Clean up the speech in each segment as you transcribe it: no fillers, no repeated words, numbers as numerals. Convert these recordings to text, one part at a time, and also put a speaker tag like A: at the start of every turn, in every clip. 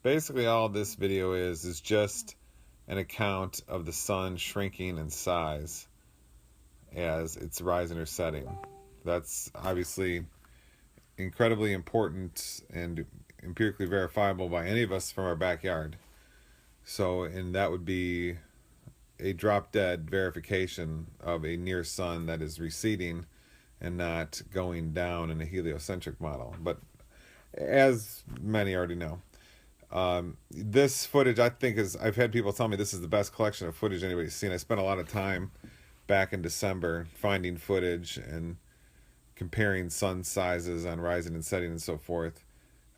A: Basically, all this video is just an account of the sun shrinking in size as it's rising or setting. That's obviously incredibly important and empirically verifiable by any of us from our backyard. So, and that would be a drop dead verification of a near sun that is receding and not going down in a heliocentric model. But as many already know, this footage, I think, I've had people tell me this is the best collection of footage anybody's seen. I spent a lot of time back in December finding footage and comparing sun sizes on rising and setting and so forth.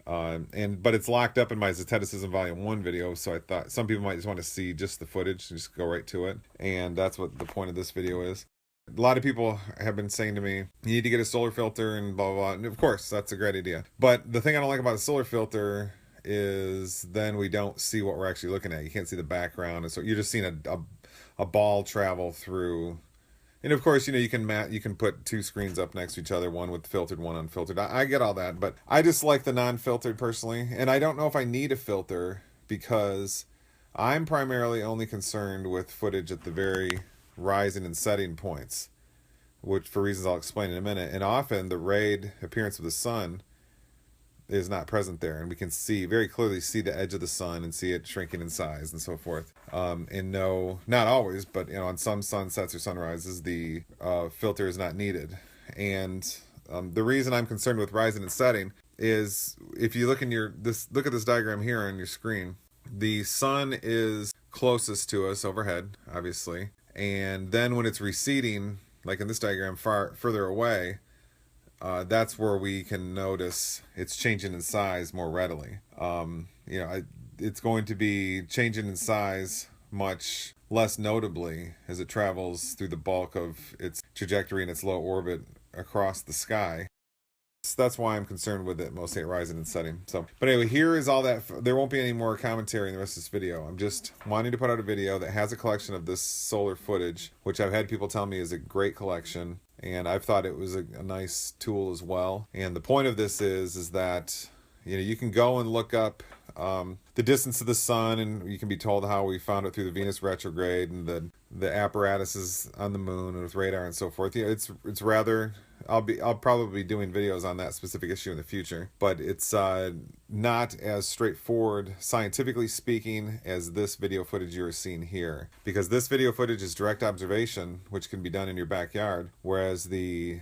A: But it's locked up in my Zeteticism Volume 1 video, so I thought some people might just want to see just the footage and just go right to it. And that's what the point of this video is. A lot of people have been saying to me, you need to get a solar filter and blah, blah, blah. And of course, that's a great idea. But the thing I don't like about the solar filter is then we don't see what we're actually looking at. You can't see the background. And so you're just seeing a ball travel through. And of course, you can put two screens up next to each other, one with filtered, one unfiltered. I get all that, but I just like the non-filtered personally. And I don't know if I need a filter because I'm primarily only concerned with footage at the very rising and setting points, which for reasons I'll explain in a minute. And often the rayed appearance of the sun is not present there, and we can very clearly see the edge of the sun and see it shrinking in size and so forth. And no, not always, but on some sunsets or sunrises, the filter is not needed. And the reason I'm concerned with rising and setting is if you look at this diagram here on your screen, the sun is closest to us overhead, obviously, and then when it's receding, like in this diagram, further away, that's where we can notice it's changing in size more readily. It's going to be changing in size much less notably as it travels through the bulk of its trajectory in its low orbit across the sky. So that's why I'm concerned with it, mostly at rising and setting. But anyway, here is all that. There won't be any more commentary in the rest of this video. I'm just wanting to put out a video that has a collection of this solar footage, which I've had people tell me is a great collection. And I've thought it was a nice tool as well. And the point of this is that you can go and look up the distance of the sun, and you can be told how we found it through the Venus retrograde and the apparatuses on the moon and with radar and so forth. It's rather. I'll probably be doing videos on that specific issue in the future, but it's not as straightforward, scientifically speaking, as this video footage you're seeing here. Because this video footage is direct observation, which can be done in your backyard, whereas the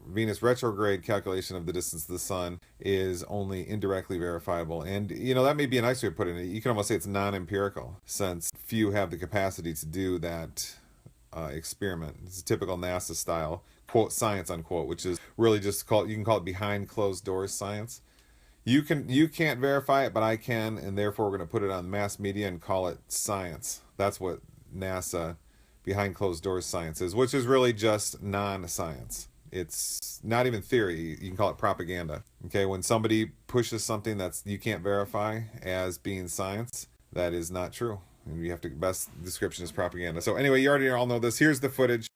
A: Venus retrograde calculation of the distance of the sun is only indirectly verifiable. And that may be a nice way of putting it. You can almost say it's non-empirical, since few have the capacity to do that experiment. It's a typical NASA style, quote, science, unquote, which is really just you can call it behind closed doors science. You can't verify it, but I can, and therefore we're going to put it on mass media and call it science. That's what NASA behind closed doors science is, which is really just non-science. It's not even theory. You can call it propaganda. Okay, when somebody pushes something that's you can't verify as being science, that is not true. And best description is propaganda. So anyway, you already all know this. Here's the footage.